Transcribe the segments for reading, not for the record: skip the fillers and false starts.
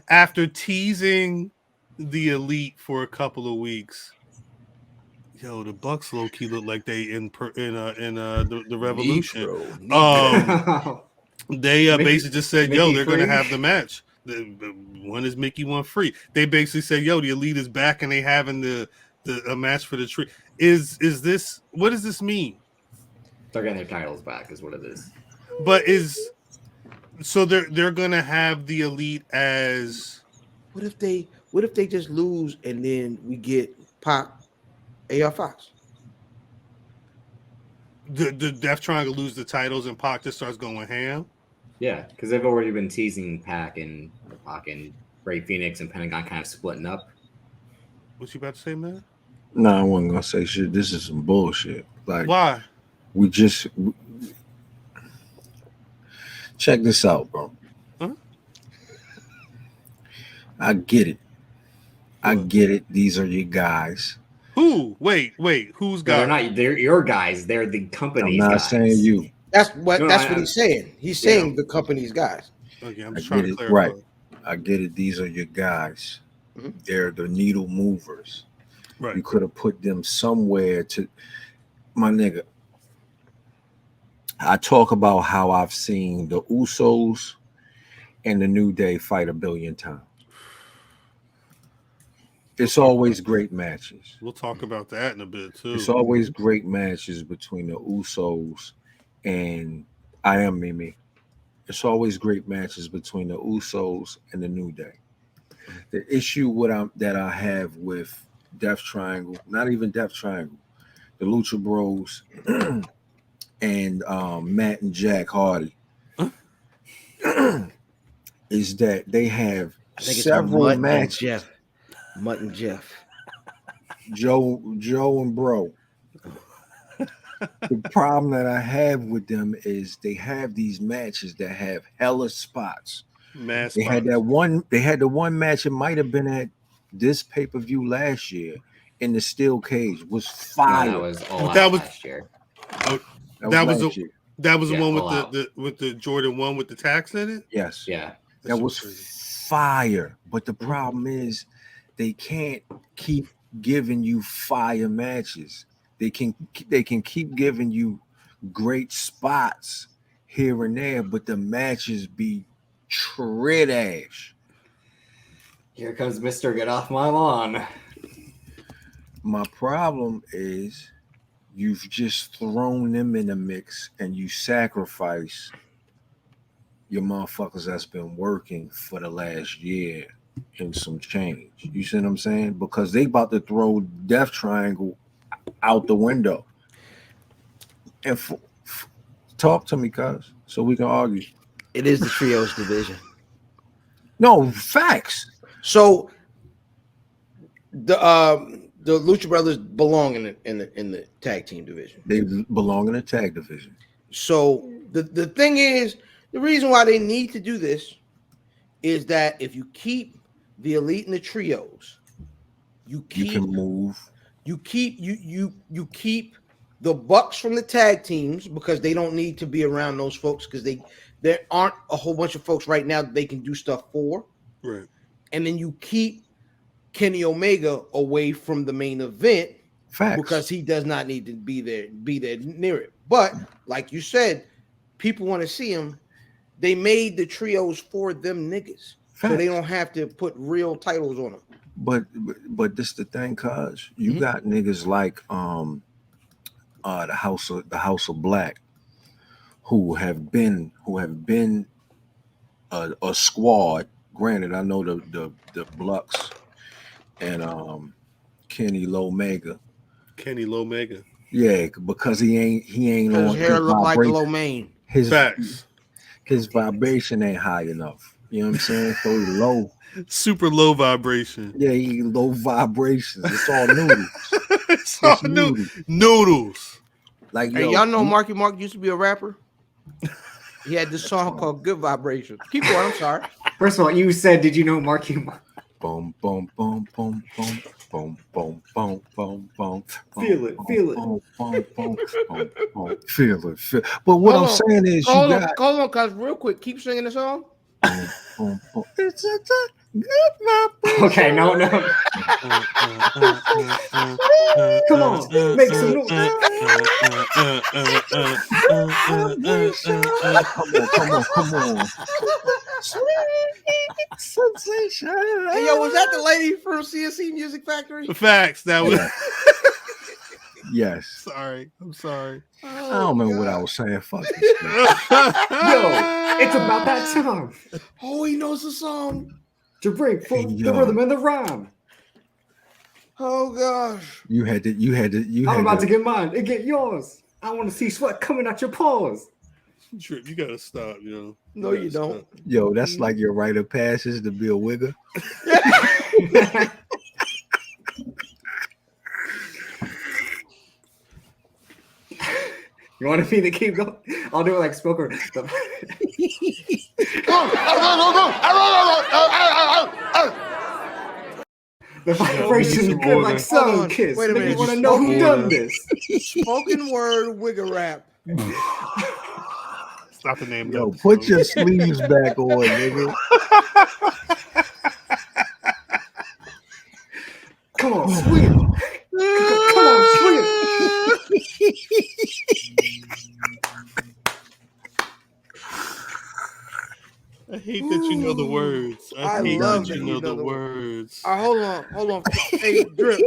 after teasing the Elite for a couple of weeks, yo, the Bucks low key look like they in the Revolution. They basically just said, yo, they're gonna have the match. One is Mickey, one free. They basically said, yo, the Elite is back and they having a match for the tree. Is this, what does this mean? They're getting their titles back, is what it is. But so they're gonna have the Elite as, what if they just lose and then we get Pac, AR Fox? The Death Triangle lose the titles and Pac just starts going ham? Yeah, because they've already been teasing Pac and Ray Phoenix and Pentagon kind of splitting up. What you about to say, man? No, I wasn't gonna say shit. This is some bullshit. Like, why? Check this out, bro. Huh? I get it. I get it. These are your guys. Who? Wait. Who's guys? They're not. They're your guys. They're the company's I'm not guys. saying you. That's what he's saying. He's saying the company's guys. Okay, I'm just trying to clarify. Right. I get it. These are your guys. Mm-hmm. They're the needle movers. Right. You could have put them somewhere to, my nigga. I talk about how I've seen the Usos and the New Day fight a billion times. It's always great matches. We'll talk about that in a bit too. It's always great matches between the Usos and I Am Mimi. It's always great matches between the Usos and the New Day. The issue that I have with Death Triangle, not even Death Triangle, the Lucha Bros and Matt and Jack Hardy, is that they have several matches. Mutt and Jeff. Joe and Bro. The problem that I have with them is they have these matches that have hella spots. They had the one match, it might have been at this pay-per-view last year in the steel cage, was fire. No, that was all last year. That was the one with the Jordan 1 with the tax in it? Yes. Yeah. That was fire. But the problem is they can't keep giving you fire matches. They can keep giving you great spots here and there, but the matches be trash. Here comes Mr. Get Off My Lawn. My problem is you've just thrown them in the mix and you sacrifice your motherfuckers that's been working for the last year and some change. You see what I'm saying? Because they about to throw Death Triangle out the window. And talk to me, cuz, so we can argue. It is the trios division. No, facts. So the Lucha Brothers belong in the tag team division. They belong in the tag division. So the thing is, the reason why they need to do this is that if you keep the Elite and the trios, you can move. You keep the Bucks from the tag teams because they don't need to be around those folks because there aren't a whole bunch of folks right now that they can do stuff for. Right. And then you keep Kenny Omega away from the main event. Facts. Because he does not need to be there near it. But like you said, people want to see him. They made the trios for them niggas. Facts. So they don't have to put real titles on them. But this the thing, cuz you got niggas like the House of Black who have been a squad. Granted, I know the Blux and Kenny Lomega. Yeah, because he ain't on. His hair look like Lo Mein. His vibration ain't high enough. You know what I'm saying? So he low. Super low vibration. Yeah, he low vibrations. It's all noodles. it's all noodles. Like, hey, y'all know Marky Mark used to be a rapper? He had this song called Good Vibrations. Keep going, I'm sorry. First of all, you said, did you know Marky Mark? Boom, boom, boom, boom, boom, boom, boom, boom, boom, boom. Feel it. Boom, boom, boom, boom. Feel it. But what I'm saying is, hold on, cuz real quick, keep singing the song. Boom, boom, boom. Okay, no. Come on, make some noise. Come on. Sweet sensation. Hey, yo, was that the lady from CSC Music Factory? Facts. That was. Yes. Sorry. I'm sorry. I don't remember what I was saying. Fuck this shit. Yo, it's about that time Oh, he knows the song. to break for the Yo. rhythm and the rhyme. Oh gosh. You had to. I'm about to get mine and get yours. I want to see sweat coming out your paws. Trip, you gotta stop, yo. No, you don't. Yo, that's like your rite of passage to be a wigger. You want me to keep going? I'll do it like Spoker. The vibration is good like sun kiss. Wait a minute. You want to know who done this? Spoken word wigger rap. Stop the name. Yo, put your sleeves back on, nigga. Come on, sweet. Come on, sweet. I hate that you know the words. I hate love that you know the words. Hold on. Hey, Drip.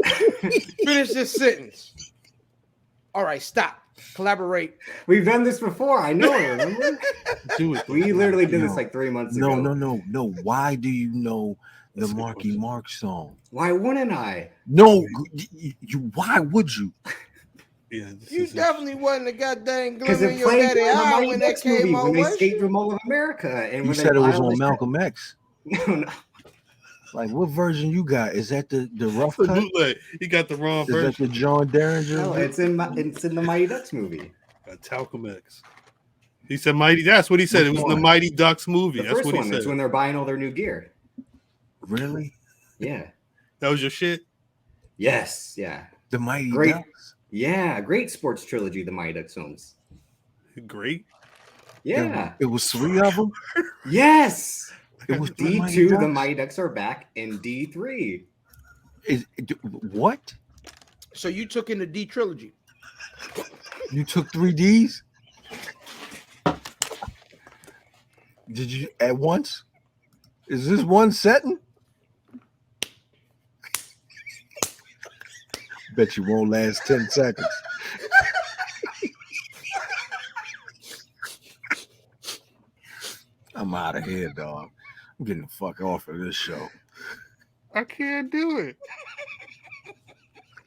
Finish this sentence. All right, stop. Collaborate. We've done this before. I know. Remember? Do it. We literally did this like 3 months ago. No. Why do you know the Marky Mark song? Why wouldn't I? No, why would you? Yeah, You definitely wasn't a goddamn Because glimmer in it your played daddy in the eye Mighty when that Ducks movie came when on. they was escaped you? from all of America. And You when said they it was finally- on Malcolm X. No. Like, what version you got? Is that the rough The cut? bootleg. You got the wrong Is that version. the John Derringer? No, it's in the Mighty Ducks movie. Talcum X. He said Mighty. That's what he said. It was the Mighty Ducks movie. The That's first what he one. said. It's when they're buying all their new gear. Really? Yeah. That was your shit. Yes. Yeah. The Mighty Great. Ducks? Yeah. Great sports trilogy. The Mighty Ducks films. Great. Yeah. It was 3 of them? Yes. It was the Mighty D2. The Ducks? Mighty Ducks are back, and D3. What? So you took in the D trilogy. You took 3Ds? Did you at once? Is this one setting? Bet you won't last 10 seconds. I'm out of here, dog. I'm getting the fuck off of this show. I can't do it.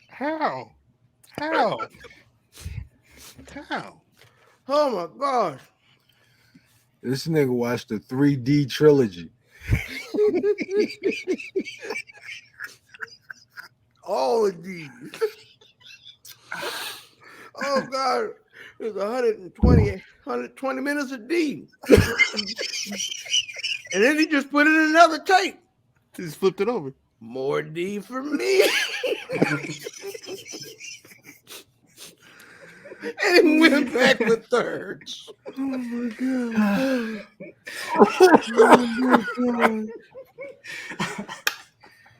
How? How? Oh my gosh. This nigga watched the 3D trilogy. All of these. Oh God. There's 120 minutes of D. And then he just put in another tape. Just flipped it over. More D for me. And he went back with thirds. Oh my god.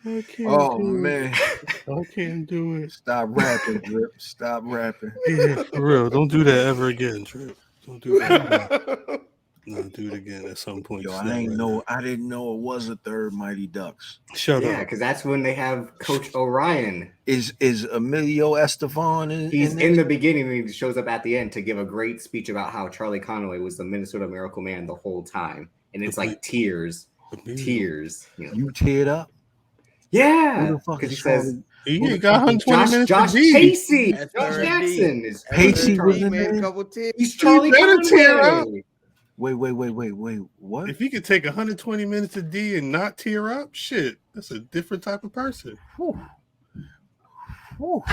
I can't Oh do man. it. I can't do it. Stop rapping, Drip. Stop rapping. Yeah, for real. Don't do that ever again, Trip. Don't do that. No, do it again at some point. Yo, Just I never. didn't know it was a third Mighty Ducks. Shut Yeah, up. because that's when they have Coach Orion. Is Emilio Estefan He's in in this? the beginning and he shows up at the end to give a great speech about how Charlie Conway was the Minnesota Miracle Man the whole time. And it's like tears. You know. You teared up? Yeah. Who the fuck Because he is says Charlie? He got 120 minutes Josh to D. Pacey. That's Josh third D. Jackson is Pacey was in man, there? couple tears. he's Charlie better tear up. Conway. Wait. What? If he could take 120 minutes of D and not tear up, shit, that's a different type of person. Whew. Whew.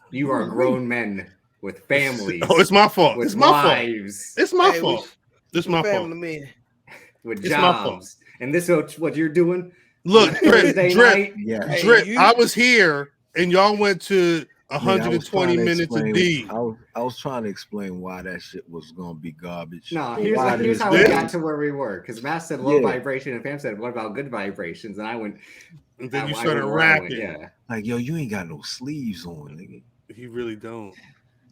You are grown men with families. Oh, it's my fault. with It's my fault. wives, It's my Hey, fault. It's my fault. Family man. with It's my fault. jobs. And this is what you're doing? Look, on a Thursday Drip, night? Yeah. Hey, Drip. you- I was here and y'all went to 120 minutes a D. I was trying to explain why that shit was gonna be garbage. No, Why here's how we got to where we were. Because Matt said low vibration, and Pam said, "What about good vibrations?" And I went. And then you started rapping. Yeah. Like, yo, you ain't got no sleeves on, nigga. You really don't.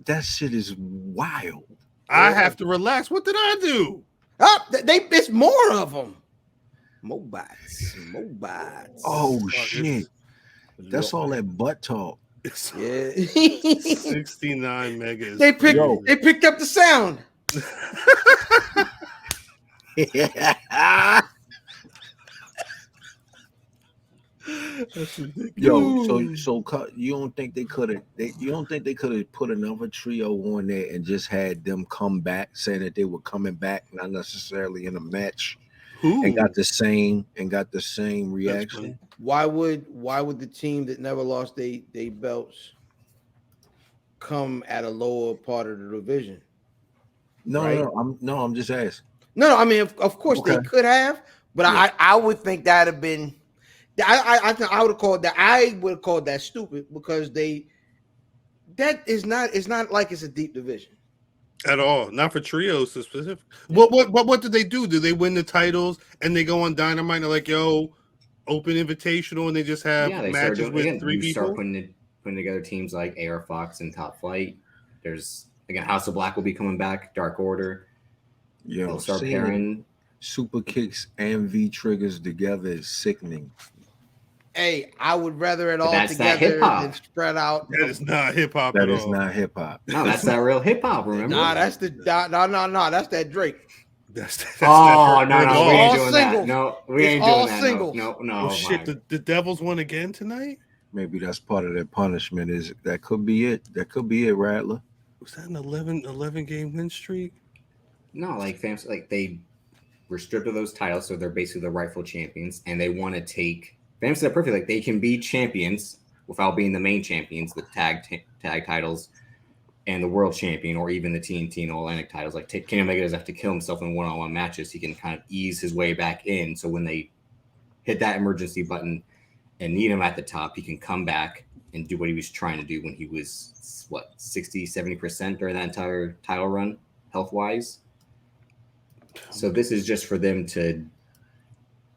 That shit is wild. I have to relax. What did I do? Oh, it's more of them. Mobots. Oh shit. That's all that butt talk. Yeah. 69 megas. They picked up the sound. Yo, so you don't think they could have? You don't think they could have put another trio on there and just had them come back, saying that they were coming back, not necessarily in a match, and got the same reaction? Why would the team that never lost they belts come at a lower part of the division? I'm just asking. No, I mean, of course they could have, but I would think that'd have been. I would have called that stupid because it's not like it's a deep division at all. Not for trios specific. What did they do? Do they win the titles and they go on Dynamite and they're like, yo, open invitational, and they just have matches with three people? Start putting together teams like AR Fox and Top Flight. There's again House of Black will be coming back. Dark Order. They'll start pairing super kicks and V triggers together is sickening. Hey, I would rather it all together than spread out. That is not hip hop at all. That is not hip hop. No, that's that real hip hop. Remember? That's that's that Drake. That's no, we ain't doing that. No, we ain't doing that. Singles. No. Oh shit! The Devils won again tonight. Maybe that's part of their punishment. That could be it? That could be it, Rattler. Was that an 11 game win streak? No, they were stripped of those titles, so they're basically the rightful champions, and they want to take. Fam said it perfectly. Like they can be champions without being the main champions, the tag titles, and the world champion, or even the TNT and All Atlantic titles. Like Kenny Omega doesn't have to kill himself in one-on-one matches. He can kind of ease his way back in. So when they hit that emergency button and need him at the top, he can come back and do what he was trying to do when he was 60-70% during that entire title run, health-wise. So this is just for them to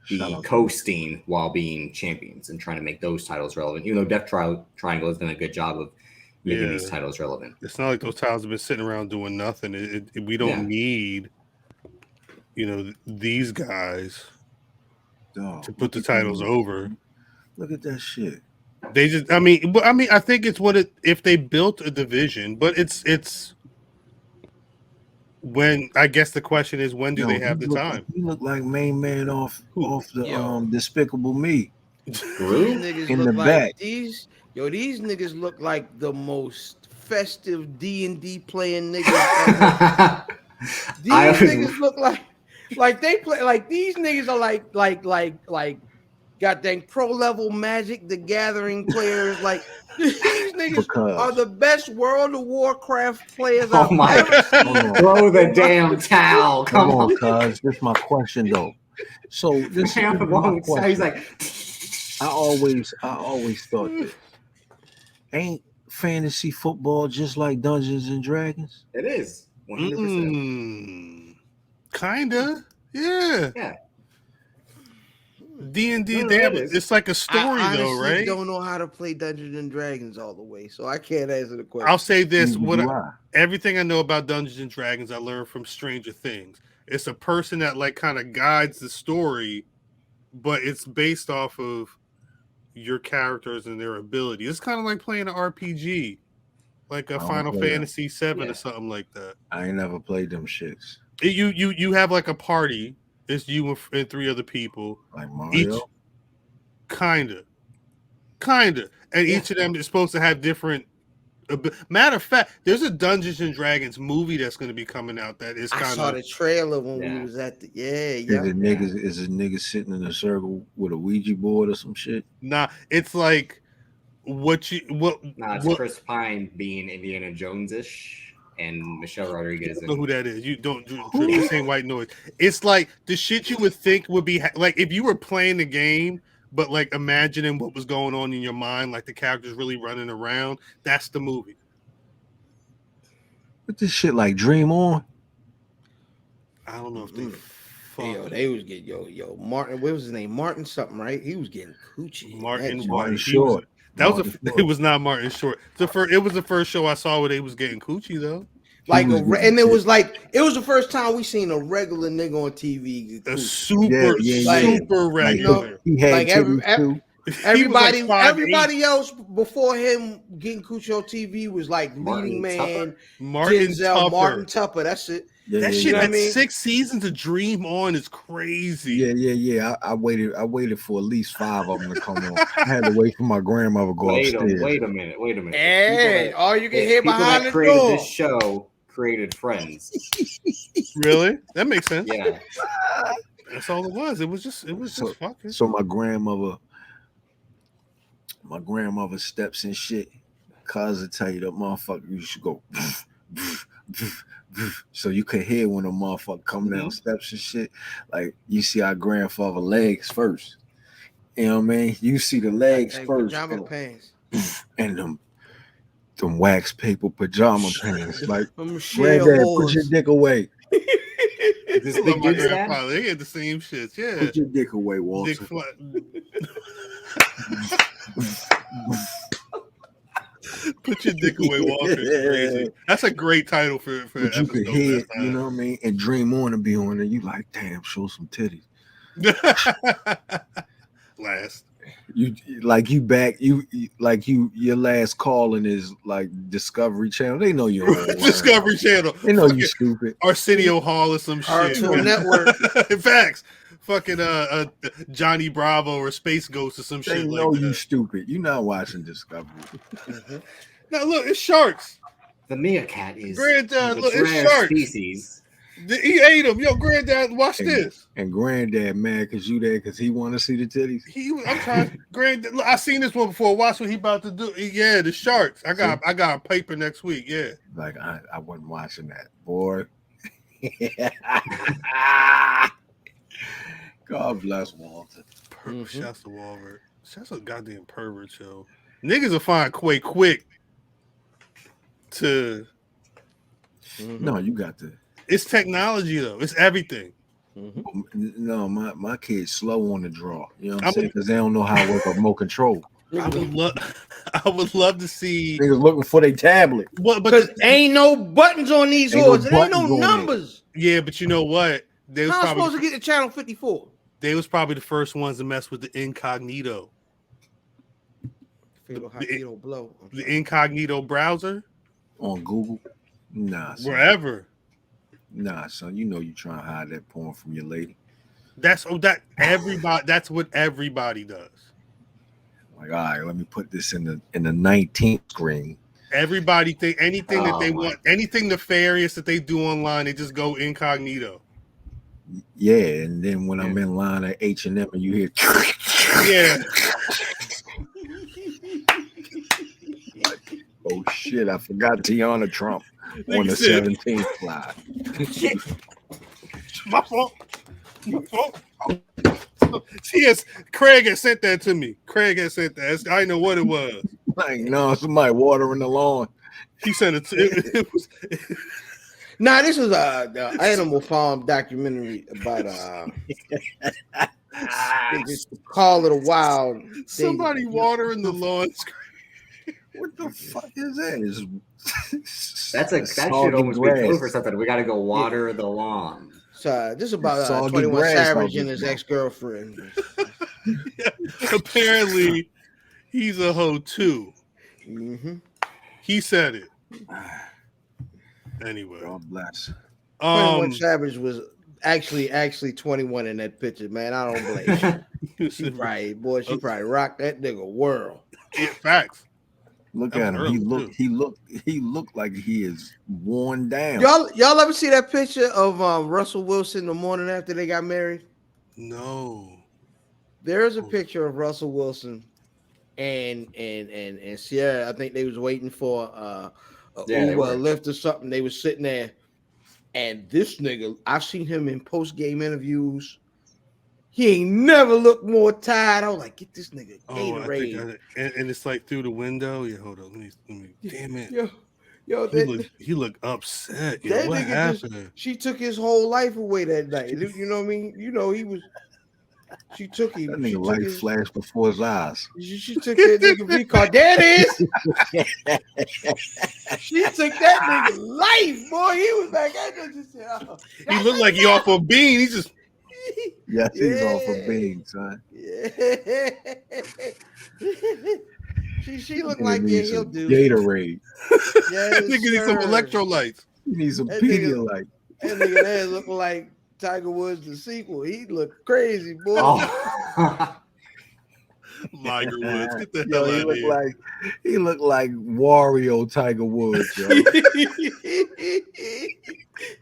be coasting while being champions and trying to make those titles relevant. Even though Death Triangle has done a good job of making these titles relevant. It's not like those titles have been sitting around doing nothing. We don't need, these guys to put the titles over. Look at that shit. They just, I think it's if they built a division, but it's when, I guess the question is, when do they have the time? You look like main man off the Despicable Me. These niggas in look the back. These niggas look like the most festive D&D playing niggas ever. Niggas look like they play like these niggas are like goddamn pro level Magic the Gathering players. Like these niggas are the best World of Warcraft players I've ever seen. Throw the damn towel. Come on, cuz. This is my question though. So this is my question. He's like, I always thought that ain't fantasy football just like Dungeons and Dragons? It is 100%. Kinda, yeah. D&D, it's like a story though, right? I don't know how to play Dungeons and Dragons all the way, so I can't answer the question. I'll say this: everything I know about Dungeons and Dragons, I learned from Stranger Things. It's a person that kind of guides the story, but it's based off of your characters and their ability. It's kind of like playing an RPG, like a Final Fantasy VII or something like that. I ain't never played them shits. You have like a party. It's you and three other people. Like Mario? Kinda. And each of them is supposed to have different. Matter of fact, there's a Dungeons and Dragons movie that's going to be coming out. That is kind of. I saw the trailer when we was at the. Is it niggas sitting in a circle with a Ouija board or some shit? Nah, it's like it's Chris Pine being Indiana Jones-ish. And Michelle Rodriguez. I don't know who that is. You don't do the same white noise. It's like the shit you would think would be like if you were playing the game, but like imagining what was going on in your mind, like the characters really running around. That's the movie. What this shit like Dream On? I don't know if they Hey, yo, they was getting yo Martin. What was his name? Martin something, right? He was getting coochie. Martin That Martin White. Short. It was not Martin Short. It was the first show I saw where they was getting coochie though. like and it was the first time we seen a regular nigga on TV. Get A coochie. super Like, regular. He had Like titties too. everybody, He was like 5'8". everybody else before him getting coochie on TV was like Martin leading man, Tupper? Martin Denzel, Tupper. Martin Tupper. That's it. Yeah, That yeah, shit You know had what I mean? 6 seasons of Dream On is crazy. yeah. I waited for at least 5 of them to come on. I had to wait for my grandmother to go upstairs. Wait a minute. Hey, all you can hear People behind that the created door. this show created Friends. Really? That makes sense. Yeah. That's all it was. It was just fucking. So my grandmother steps and shit. Cause I tell you that motherfucker, you should go. So you could hear when a motherfucker come down steps and shit. Like you see our grandfather legs first. You know what I mean? You see the legs first. Pajama pants. And them wax paper pajama pants. Like, Michelle granddad, Moores. put your dick away. This I big love my dude's dad? grandfather. They had the same shit. Yeah. Put your dick away, Dick Walter. flat. Put your dick away, Walter. It's crazy. That's a great title for But you could hear it, you know what I mean? And Dream On to be on it. You like, damn, show some titties. Last. You your last calling is like Discovery Channel. They know you're on Discovery Channel. They know you stupid. Arsenio Hall or some shit. Cartoon Network. Facts. Fucking Johnny Bravo or Space Ghost or some They shit know like you that. stupid. You're not watching Discovery. Now look, it's sharks. The meerkat is Granddad, the look, it's rare sharks. species. He ate him. Yo, Granddad, watch this. And Granddad mad because you there because he want to see the titties. I'm trying. Granddad, look, I seen this one before. Watch what he about to do. Yeah, the sharks. I got a paper next week. Yeah. Like I wasn't watching that, boy. God bless Walter. Shouts to Walter. Shouts to goddamn pervert show. Niggas will find Quay quick to. No, you got to. It's technology though. It's everything. No, my kids slow on the draw. You know what I'm saying? Because they don't know how to work a remote control. I would love to see. Niggas looking for their tablet. What? Because ain't no buttons on these horses. There ain't no buttons on numbers. Yeah, but you know what? They was How am I probably supposed to get to channel 54? they was probably the first ones to mess with the incognito. The incognito browser On Google? Nah, son. wherever. Nah, son. You know you trying to hide that porn from your lady. That's what everybody does. Like, all right, let me put this in the 19th screen. Everybody think anything that they my. want, anything nefarious that they do online, they just go incognito. Yeah, and then when I'm in line at H&M and you hear Yeah. oh shit, I forgot Tiana Trump on the Nigga said- 17th fly. My fault. Yes, Craig had sent that to me. Craig had sent that. I didn't know what it was. Like, no, somebody watering the lawn. He sent it to it was Nah, this is the Animal Farm documentary about they just call it a wild. somebody watering the lawn. What the fuck is that? That should soggy almost be grass. code for something. We got to go water the lawn. So this is about Soggy 21 grass Savage out and his there. ex-girlfriend. Apparently, he's a hoe too. Mm-hmm. He said it. Anyway, God bless. 21 Savage was actually 21 in that picture, man. I don't blame you. She probably rocked that nigga world. Yeah, facts. Look That at him. was He looked like he is worn down. Y'all ever see that picture of Russell Wilson the morning after they got married? No. There's a picture of Russell Wilson and Sierra. I think they was waiting for a Uber, a Lyft or something. They was sitting there, and this nigga, I've seen him in post-game interviews. He ain't never looked more tired. I was like, get this nigga Oh, I Gatorade. think and it's like through the window. Yeah, hold on. Let me damn it. Yo, He looked upset. that Yeah, what nigga happened? she took his whole life away that night. You know what I mean? You know, she took him. That nigga light flashed before his eyes. She took that nigga V card. There it is. She took that nigga life, boy. He was like, I just said, oh, He looked like he off a bean. He just Yes, he's off a bean, son. Yeah. she looked Nigga like needs he'll some do. Gatorade. Yes, nigga needs some sir. electrolytes. He needs some That nigga- Pedialyte. That nigga there looked like Tiger Woods the sequel. He looked crazy, boy. Oh. Liger Woods. Get the Yo, hell he out of here. he looked like Wario Tiger Woods, yo.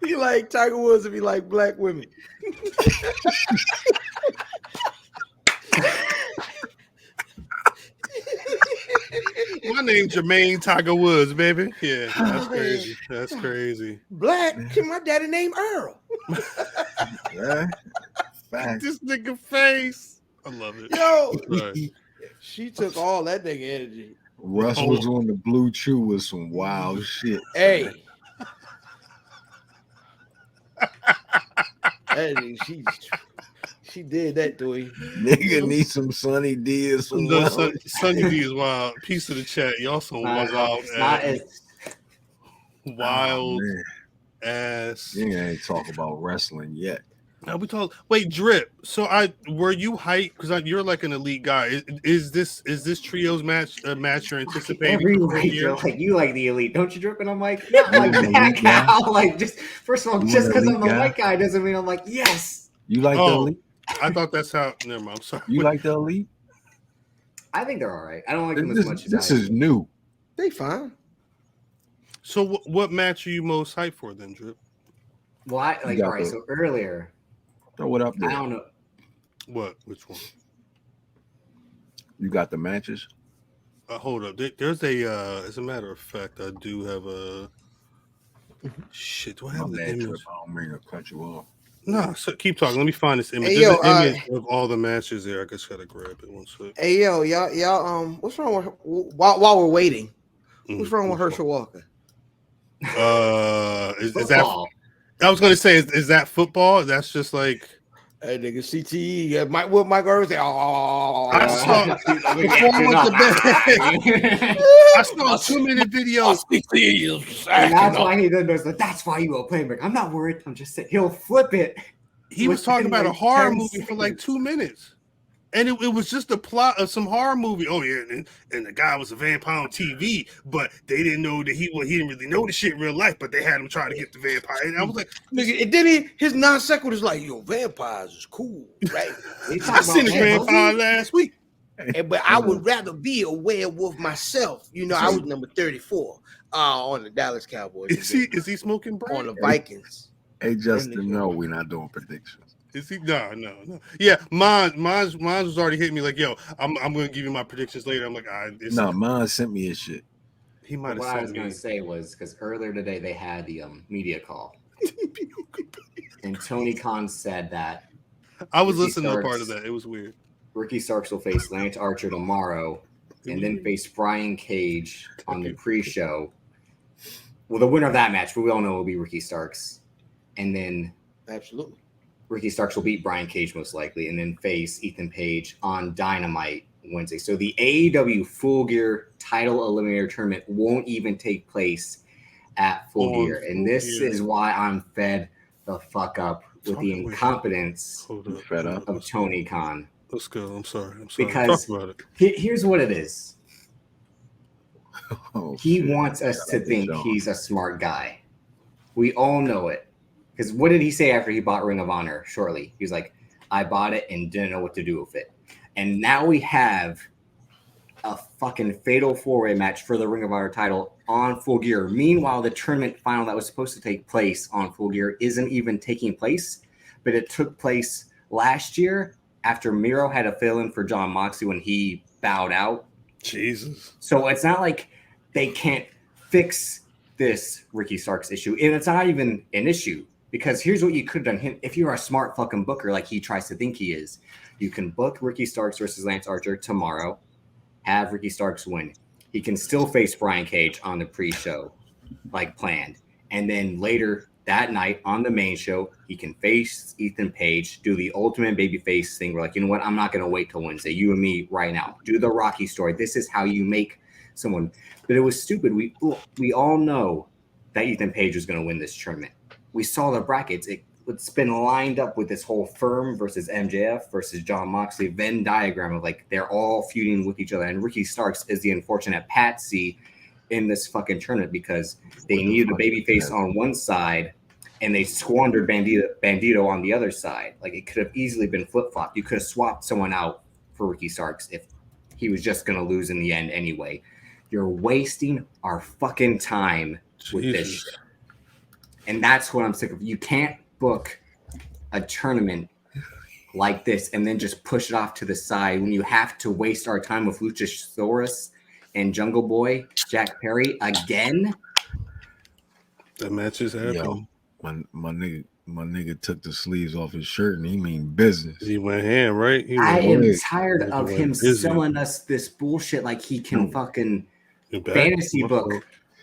He like Tiger Woods if he like black women. My name's Jermaine Tiger Woods, baby. Yeah, that's crazy. That's crazy. Black? My daddy named Earl. Yeah. Facts. This nigga face. I love it. Yo, Right. she took all that nigga energy. Russ was on the Blue Chew with some wild shit. Hey. Hey, she did that to him. Nigga need some Sunny D or some wild. Sunny D is wild. Piece of the chat. Y'all some wild ass. You ain't talk about wrestling yet. Now we talk. Wait, Drip. So were you hyped because you're like an elite guy? Is this trios match a match you're anticipating? Every week you're like, you like the elite, don't you, Drip? And I'm like, not like that cow. Like, just first of all, just because I'm the white guy doesn't mean I'm like, yes. You like the elite? I thought that's how. Never mind. I'm sorry. You like the elite? I think they're all right. I don't like them as much as this is new. They fine. So what match are you most hyped for then, Drip? Well, all right. So earlier. Throw it up there. I don't know. What? Which one? You got the matches? Hold up. There's a. As a matter of fact, I do have a. Shit. Do I have the image? I don't mean to cut you off. No, so keep talking. Let me find this image. Hey, There's yo, an image of all the matches there. I guess gotta grab it one sec. Hey yo, y'all, what's wrong with while we're waiting? What's wrong with Herschel Walker? Is that? I was gonna say, is that football? That's just like. Hey nigga, CTE. Yeah, Mike Irvin say, I saw a 2-minute video. And that's why he does that. That's why you will play him. I'm not worried. I'm just saying he'll flip it. He was talking about a horror movie for like 2 minutes. And it was just a plot of some horror movie. Oh yeah, and the guy was a vampire on TV, but they didn't know that he didn't really know the shit in real life. But they had him try to get the vampire. And I was like, nigga, and then his non sequiturs like, yo, vampires is cool, right? I seen a vampire last week, but I would rather be a werewolf myself. You know, I was number 34 on the Dallas Cowboys. Is he smoking bread? On the Vikings? Hey, Justin, no, we're not doing predictions. Is he? No. Yeah, mine was already hitting me like, yo, I'm gonna give you my predictions later. I'm like, mine sent me his shit. He might have. What I was gonna say was because earlier today they had the media call, and Tony Khan said that I was listening to part of that. It was weird. Ricky Starks will face Lance Archer tomorrow, and then face Brian Cage on the pre-show. Well, the winner of that match, but we all know it will be Ricky Starks, and then absolutely. Ricky Starks will beat Brian Cage most likely, and then face Ethan Page on Dynamite Wednesday. So the AEW Full Gear title eliminator tournament won't even take place at Full Gear. And this is why I'm fed the fuck up with the incompetence of Tony Khan. Let's go. I'm sorry. Because talk about it. Here's what it is. He wants us to think he's a smart guy. We all know it. Because what did he say after he bought Ring of Honor shortly? He was like, I bought it and didn't know what to do with it. And now we have a fucking fatal four-way match for the Ring of Honor title on Full Gear. Meanwhile, the tournament final that was supposed to take place on Full Gear isn't even taking place, but it took place last year after Miro had a fill-in for Jon Moxley when he bowed out. Jesus. So it's not like they can't fix this Ricky Starks issue. And it's not even an issue. Because here's what you could have done. If you're a smart fucking booker like he tries to think he is, you can book Ricky Starks versus Lance Archer tomorrow, have Ricky Starks win. He can still face Brian Cage on the pre-show, like planned. And then later that night on the main show, he can face Ethan Page, do the ultimate babyface thing. We're like, you know what? I'm not going to wait till Wednesday. You and me right now. Do the Rocky story. This is how you make someone. But it was stupid. We all know that Ethan Page was going to win this tournament. We saw the brackets. It's been lined up with this whole Firm versus MJF versus John Moxley Venn diagram of like they're all feuding with each other. And Ricky Starks is the unfortunate patsy in this fucking tournament because they needed a babyface on one side and they squandered Bandito on the other side. Like it could have easily been flip-flopped. You could have swapped someone out for Ricky Starks if he was just going to lose in the end anyway. You're wasting our fucking time with this shit. And that's what I'm sick of. You can't book a tournament like this and then just push it off to the side when you have to waste our time with Luchasaurus and Jungle Boy, Jack Perry again. The match is happening. Yo, my nigga took the sleeves off his shirt and he mean business. He went ham, right? I am tired of him selling us this bullshit like he can fucking fantasy book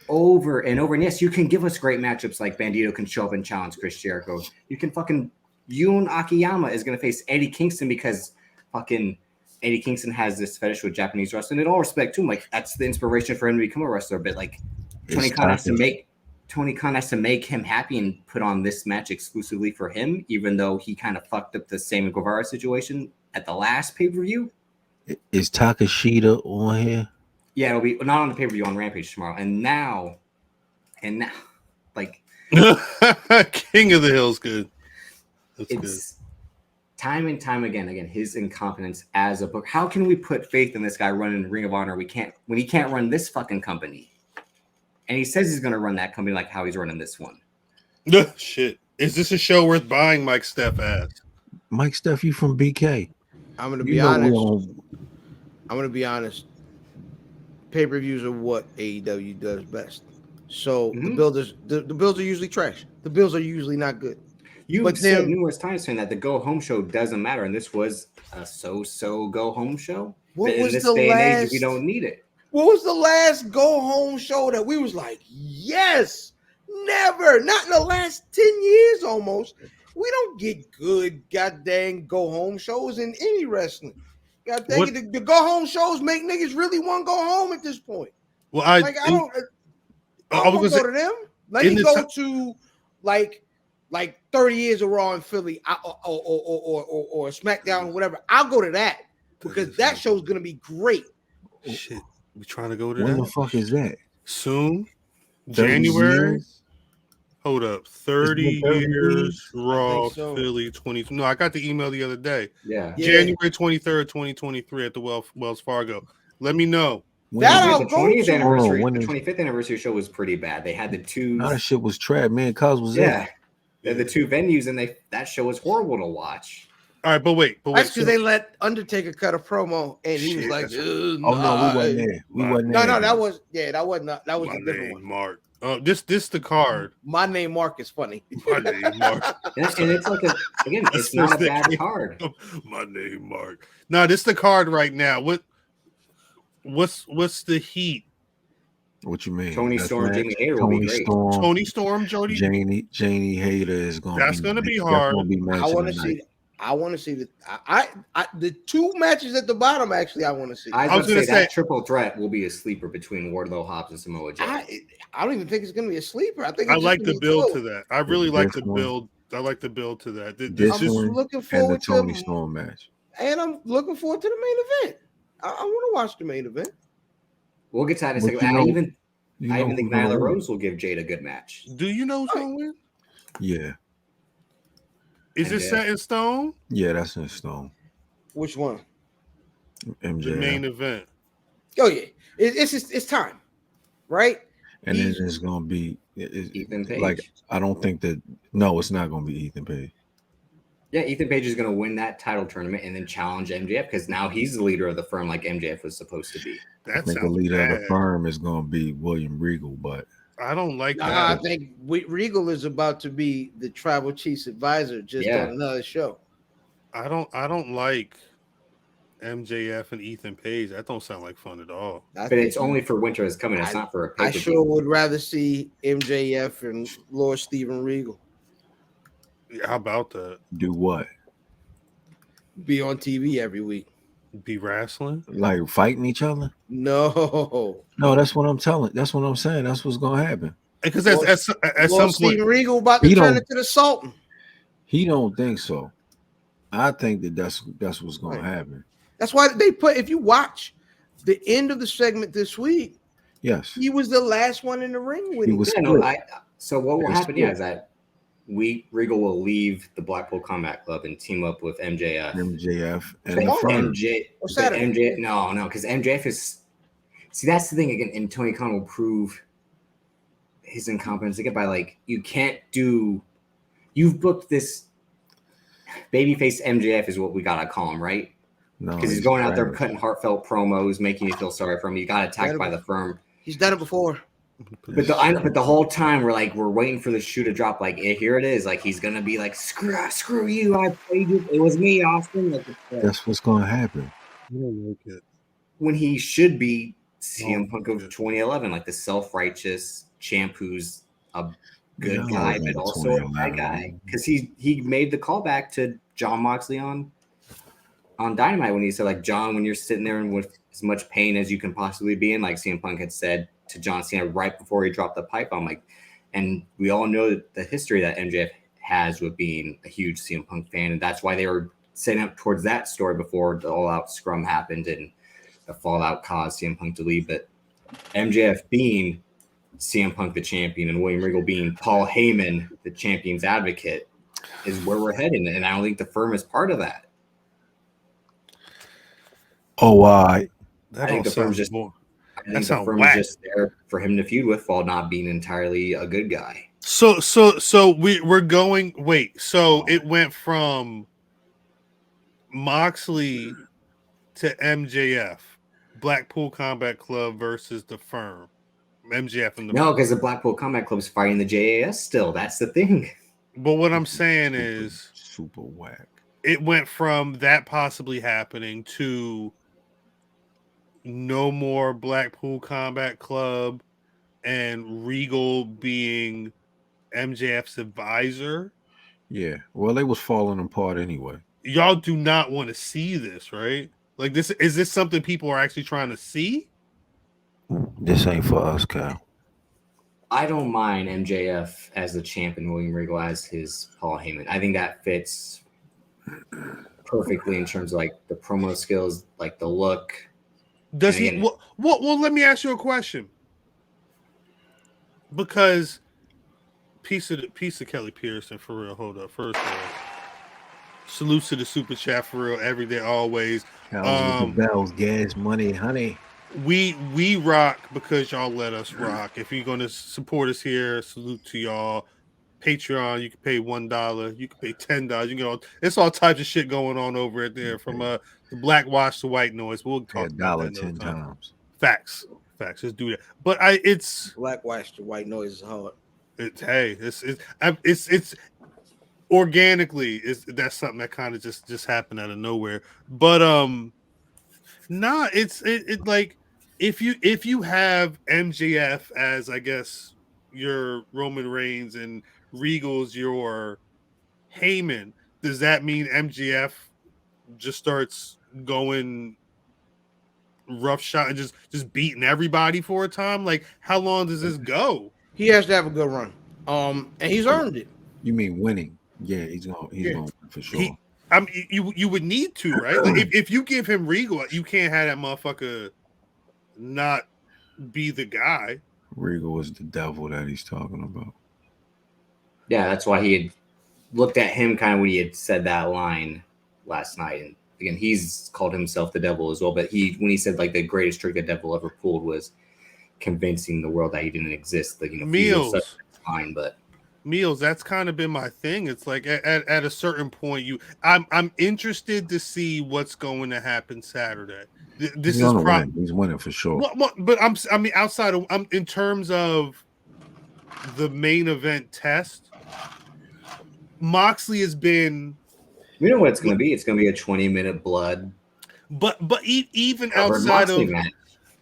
over and over. And yes, you can give us great matchups like Bandito can show up and challenge Chris Jericho. You can fucking Yoon Akiyama is going to face Eddie Kingston because fucking Eddie Kingston has this fetish with Japanese wrestling. In all respect to him, like that's the inspiration for him to become a wrestler. But like Tony Khan has to make him happy and put on this match exclusively for him, even though he kind of fucked up the Sammy Guevara situation at the last pay-per-view. Is Takashita on here? Yeah, it'll be not on the pay-per-view on Rampage tomorrow. And now, like King of the Hill's good. That's it's good. Time and time again, his incompetence as a book. How can we put faith in this guy running Ring of Honor? We can't when he can't run this fucking company. And he says he's going to run that company like how he's running this one. Shit. Is this a show worth buying? Mike Steph asked. Mike Steph, you from BK? I'm going to be honest. I'm going to be honest. Pay-per-views are what AEW does best. So the bills are usually trash. The bills are usually not good. You've said numerous times saying that the go home show doesn't matter, and this was a so go home show. What in was this the day and age, last? we don't need it. What was the last go home show that we was like, yes, never, not in the last 10 years almost. We don't get good goddamn go home shows in any wrestling. God dang it, the go home shows make niggas really want to go home at this point. Well, I don't go to them. Let me go to like 30 years of Raw in Philly or SmackDown or whatever. I'll go to that because that show's gonna be great. Shit, we trying to go to when that. The fuck is that? Soon, January. Years? Hold up, 30 years Raw so. Philly 20. No, I got the email the other day. Yeah. January 23rd, 2023 at the Wells Fargo. Let me know. That the I'll go 20th to. anniversary, the 25th anniversary show was pretty bad. They had the two. That shit was trash. Man, Cuz was They had the two venues, and that show was horrible to watch. All right, but wait. That's because they let Undertaker cut a promo, and he was like, "Oh no, we wasn't there. We wasn't there." No, that was a different one. Mark. This the card. My name Mark is funny. My name Mark. and it's like it's not a bad card. My name Mark. No, this the card right now. What's the heat? What you mean? Tony Storm, Jamie Hayter will be great. Tony Storm, Jody. Janie Hayter is going. That's going to be hard. I want to see. I want to see the two matches at the bottom. Actually, I want to see. I was going to say that triple threat will be a sleeper between Wardlow, Hobbs, and Samoa Joe. I don't even think it's going to be a sleeper. I think I like the build to that. I really like the build. I like the build to that. I'm looking forward to the Tony Storm match, and I'm looking forward to the main event. I want to watch the main event. We'll get to that in a second. I even think Nyla Rose will give Jade a good match. Do you know who's going to win? Yeah. Is it set in stone? Yeah, that's in stone. Which one? MJ. The main event. Oh yeah, it's time, right? And then it's gonna be Ethan Page. Like I don't think that. No, it's not gonna be Ethan Page. Yeah, Ethan Page is going to win that title tournament and then challenge MJF because now he's the leader of the firm like MJF was supposed to be. I think the leader of the firm is going to be William Regal, but I don't like Nah, I that. think Regal is about to be the tribal chief's advisor just on another show. I don't like MJF and Ethan Page. That don't sound like fun at all. But it's only for winter is coming. It's not for a I sure would rather see MJF and Lord Steven Regal. Yeah, how about that? Do what? Be on TV every week. Be wrestling? Like fighting each other? No. No, that's what I'm telling. That's what I'm saying. That's what's gonna happen. Because at some point, Steven Regal about to turn into the Sultan. He don't think so. I think that's what's gonna happen. That's why they put. If you watch the end of the segment this week, yes, he was the last one in the ring with him. So what will happen? Yeah, is that Regal will leave the Blackpool Combat Club and team up with MJF. MJ. No, because MJF is. See, that's the thing again, and Tony Khan will prove his incompetence again by you can't do. You've booked this babyface MJF is what we gotta call him, right? No, because he's going out there cutting heartfelt promos, making you feel sorry for him. He got attacked by the firm. He's done it before. But the whole time we're waiting for the shoe to drop. Here it is. He's gonna be like, screw you. I played it. It was me, Austin. That's what's gonna happen. I don't like it. When he should be CM Punk of 2011, the self-righteous champ who's a good guy, but also a bad guy. Because he made the callback to John Moxley on Dynamite when he said, John, when you're sitting there and with as much pain as you can possibly be in, CM Punk had said to John Cena right before he dropped the pipe. And we all know the history that MJF has with being a huge CM Punk fan, and that's why they were setting up towards that story before the all-out scrum happened and the fallout caused CM Punk to leave. But MJF being CM Punk the champion and William Regal being Paul Heyman the champion's advocate is where we're heading, and I don't think the firm is part of that. Oh, I think the firm's just there for him to feud with while not being entirely a good guy. So we're going. Wait, so it went from Moxley to MJF, Blackpool Combat Club versus the firm. MJF and the no, because the Blackpool Combat Club's fighting the JAS still. That's the thing. But what I'm saying is super whack. It went from that possibly happening to no more Blackpool Combat Club and Regal being MJF's advisor. Yeah. Well, they was falling apart anyway. Y'all do not want to see this, right? Is this something people are actually trying to see? This ain't for us, Kyle. I don't mind MJF as the champ and William Regal as his Paul Heyman. I think that fits perfectly in terms of the promo skills, the look. Does he? Well, let me ask you a question. Because piece of Kelly Pearson for real. Hold up, first of all, salutes to the super chat for real. Every day, always. With the bells, gas, money, honey. We rock because y'all let us rock. If you're going to support us here, salute to y'all. Patreon, you can pay $1, you can pay $10. You can it's all types of shit going on over it there, from the black wash to white noise. We'll talk about that 10 times. Facts. Just do that. But it's black wash to white noise is hard. It's organically that's something that kind of just happened out of nowhere. But it's if you have MJF as, I guess, your Roman Reigns and Regal's your Heyman, does that mean MJF just starts going roughshod and just beating everybody for a time? How long does this go? He has to have a good run. And he's earned it. You mean winning? Yeah, he's going for sure. You would need to, right? If you give him Regal, you can't have that motherfucker not be the guy. Regal is the devil that he's talking about. Yeah, that's why he had looked at him kind of when he had said that line last night. And again, he's called himself the devil as well. But when he said the greatest trick the devil ever pulled was convincing the world that he didn't exist. Meals, that's fine, but Meals, that's kind of been my thing. It's at a certain point, I'm interested to see what's going to happen Saturday. He's winning for sure. But outside of in terms of the main event test, Moxley has been. You know what it's going to be? It's going to be a 20-minute blood. But even Covered outside Moxley of match.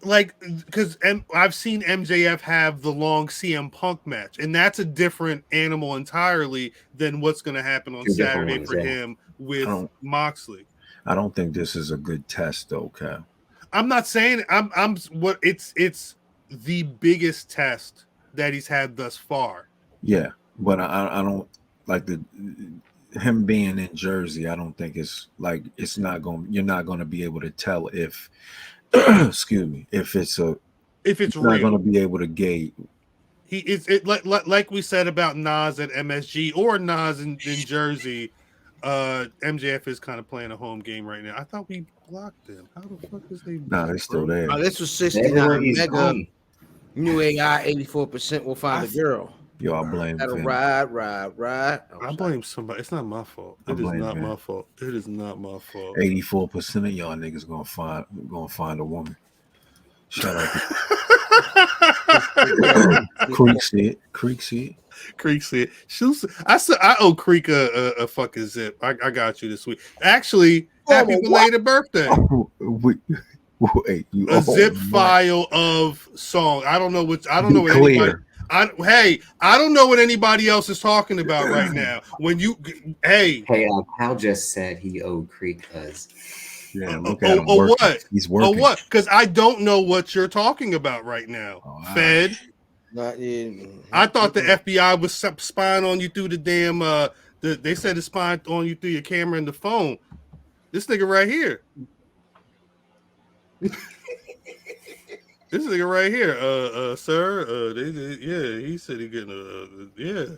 like, because I've seen MJF have the long CM Punk match, and that's a different animal entirely than what's going to happen on Two different Saturday ones, for yeah. him with Moxley. I don't think this is a good test, though, Cal. I'm not saying it's the biggest test that he's had thus far. Yeah, but I don't like him being in Jersey. I don't think it's like you're not going to be able to tell if excuse me, if it's real. Not going to be able to gauge. Like we said about Nas at MSG or Nas in Jersey. MJF is kind of playing a home game right now. I thought we blocked them. How the fuck is they? Nah, they're still there. This was 69 mega. New AI 84% will find a girl. Yo, I blame That'll Vin. ride. I blame somebody. It's not my fault. It is not my fault. It is not my fault. 84% of y'all niggas gonna find a woman. Shout out to Creek see it. I owe Creek a fucking zip. I got you this week. Actually, happy belated birthday. Wait, a zip file of song. I don't know what anybody. I don't know what anybody else is talking about right now. When you Cal just said he owed Creek us. Yeah, look at him working. What? He's working. What? Because I don't know what you're talking about right now. Fed. I thought the FBI was spying on you through the damn. They said it's spying on you through your camera and the phone. This nigga right here. This nigga right here, sir. He said he getting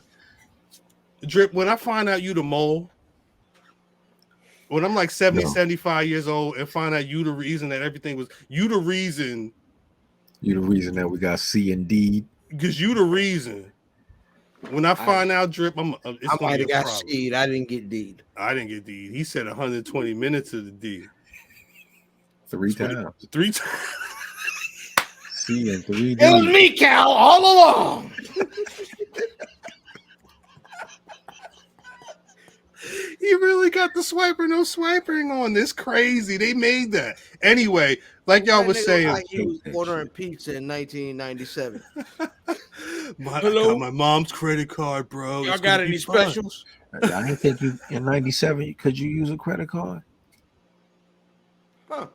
Drip. When I find out you the mole, when I'm like 75 years old and find out you the reason that everything was, you the reason that we got C and D. Because you the reason. When I find out, Drip, I might have got C'd. I didn't get D'd. I didn't get D'd. He said 120 minutes of the D. 3 times. 3 times. C and 3 D. It was me, Cal, all along. He really got the swiper, no swiping on. This crazy. They made that. Anyway, like y'all was saying. Like he was ordering pizza in 1997. I got my mom's credit card, bro. Y'all got any specials? I didn't think you in 97 could you use a credit card? Huh.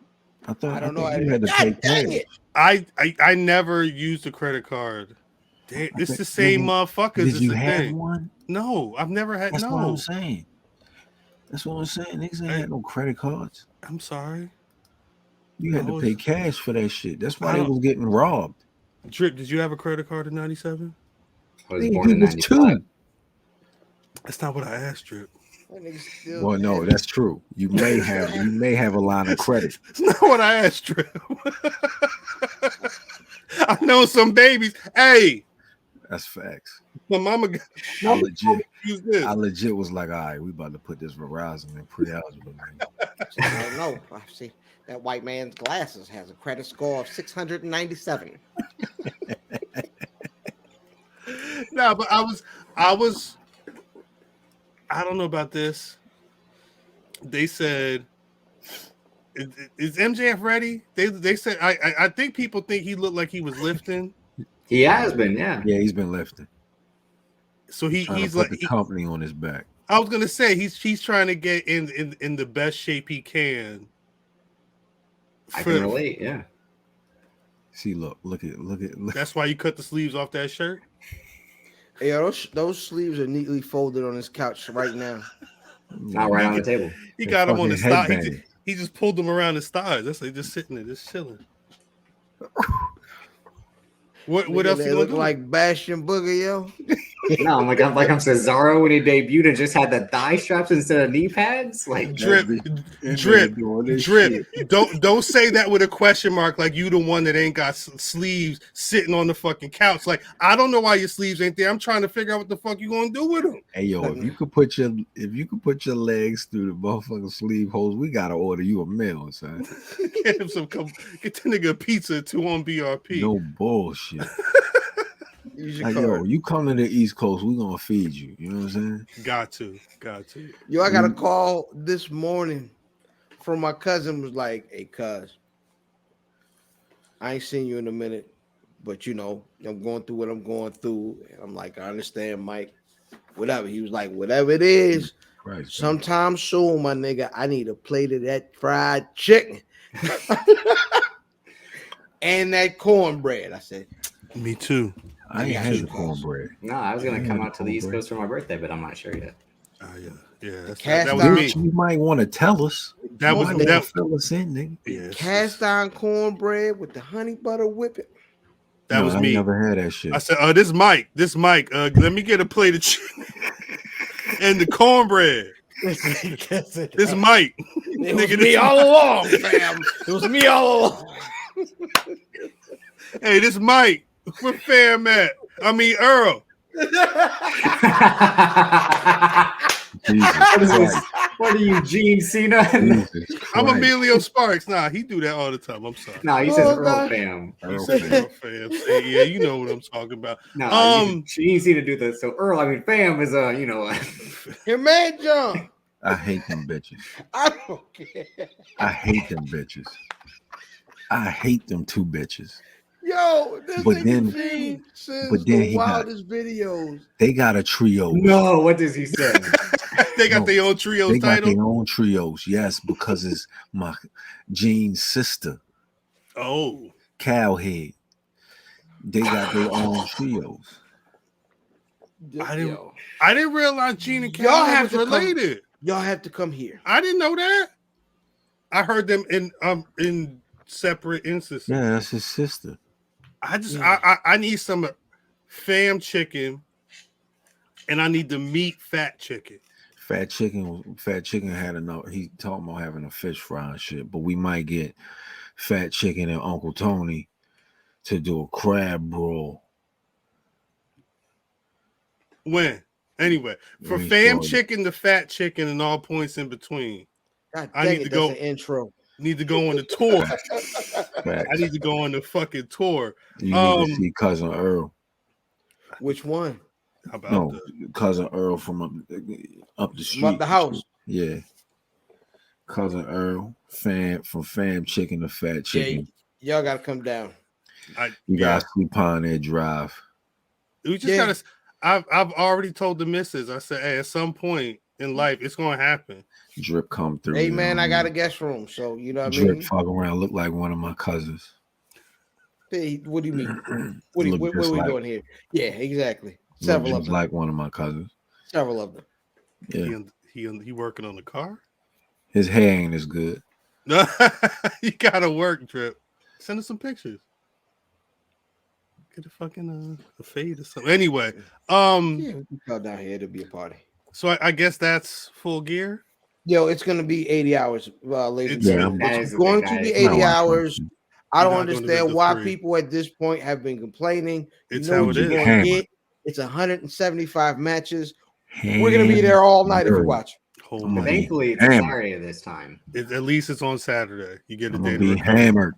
I don't know. You had to pay cash. I never used a credit card. It's the same motherfuckers. Did you have one? No, I've never had. That's what I'm saying. Niggas ain't had no credit cards. I'm sorry. You had to pay cash for that shit. That's why they was getting robbed. Drip, did you have a credit card in 97? I was born in 95. That's not what I asked, Drip. Well, no, that's true. You may have a line of credit. It's not what I asked, Drip. I know some babies. Hey, that's facts. My mama I legit was like, all right, we about to put this Verizon in pre-eligible. I don't know. I see that white man's glasses has a credit score of 697. No, but I don't know about this. They said, is MJF ready? They said, I think people think he looked like he was lifting. He has been, yeah. Yeah, he's been lifting. So he's like the company on his back. I was gonna say he's trying to get in the best shape he can. I can relate, yeah. See, look. That's why you cut the sleeves off that shirt. Yeah, those sleeves are neatly folded on his couch right now. Not right on the table. He got them on his thigh. He just pulled them around his thighs. That's like just sitting there, just chilling. What else? They look like Bastion Booger, yo. No, I'm like Cesaro when he debuted and just had the thigh straps instead of knee pads. Like drip. Don't say that with a question mark. Like you the one that ain't got sleeves sitting on the fucking couch. Like I don't know why your sleeves ain't there. I'm trying to figure out what the fuck you gonna do with them. Hey yo, if you could put your legs through the motherfucking sleeve holes, we gotta order you a meal, son. Get the nigga a pizza 2 on BRP. No bullshit. Use your Like, card. yo, you come to the East Coast, we're gonna feed you. You know what I'm saying? Got to. Yo, I got a call this morning from my cousin. Was like, "Hey, cuz, I ain't seen you in a minute, but you know, I'm going through what I'm going through." And I'm like, "I understand, Mike. Whatever." He was like, "Whatever it is, Right. sometime soon, my nigga, I need a plate of that fried chicken and that cornbread." I said, Me too. I ain't Yeah, had you the cuz. cornbread. No, I was gonna Yeah, come out to the East cornbread. Coast for my birthday, but I'm not sure yet. Yeah. Cast That was iron- me. Bitch, you might want to tell us. That was Why nigga. don't fill us in, nigga? Yeah, Cast iron cornbread with the honey butter whipping. that was I me. never had that shit. I said, this Mike. Let me get a plate of chicken and the cornbread. This Mike. It was Nigga, me this all along, fam. It was me all along. Hey, this Mike. Where fam at? I mean Earl. Jesus What is this? Christ. What are you, Gene Cena? Jesus I'm Christ. Emilio Sparks. Nah, he do that all the time. I'm sorry. No, he says Oh, Earl God. fam. He Earl said fam. Earl fam. Say, yeah, you know what I'm talking about. No, Gene Cena do that. So Earl, I mean, fam is Your man John. I hate them bitches. I don't care. I hate them bitches. I hate them two bitches. Yo, this But nigga then- Gene sends but then the he got- wildest videos. They got a trio. No, what does he say? They got No, their own trios They got title. their own trios. Yes, because it's my Gene's sister, Oh, Cowhead. They got their own trios. I didn't- Yo, I didn't realize Gene and Y'all Cal have was to come- related. y'all have to come here. I didn't know that. I heard them in separate instances. Yeah, that's his sister. I need some fam chicken, and I need the meat fat chicken. Fat Chicken had enough. He talking about having a fish fry and shit, but we might get Fat Chicken and Uncle Tony to do a crab broil. When? Anyway, for We fam saw it. chicken, the fat chicken, and all points in between. God I dang need it, to go- that's an intro. Need to go on the tour. Facts. I need to go on the fucking tour. You need to see Cousin Earl. Which one? How about No, the Cousin Earl from up the street. Up the house. Yeah. Cousin Earl, from Fam Chicken to Fat Chicken. Y'all gotta come down. You gotta see Pioneer Drive. We just Yeah. gotta. I've already told the missus. I said, hey, at some point in life, it's gonna happen. Drip come through. Hey you know man, what I got a mean? guest room, so you know what I Drip mean. fuck around, look like one of my cousins. Hey, what do you mean? What Look are just we like- doing here? Yeah, exactly. Look Several of just them. like one of my cousins. Several of them. Yeah. He working on the car. His hair ain't as good. You gotta work, Drip. Send us some pictures. Get a fucking a fade or something. Anyway, Yeah, we can come down here. It'll be a party. so I guess that's Full Gear. Yo, it's gonna be 80 hours, ladies It's- and Yeah, gentlemen. that It's is the going big to guy. be It's 80 not hours. watching. I don't You're not doing it understand at why the 3. people at this point have been complaining. It's you know how what it you're is. gonna Hammered. get. It's 175 matches. We're gonna be there all night if you watch. Whole I'm night. gonna be Thankfully, it's hammered. Saturday this time. At least it's on Saturday. You get a I'm day gonna to be recover. hammered.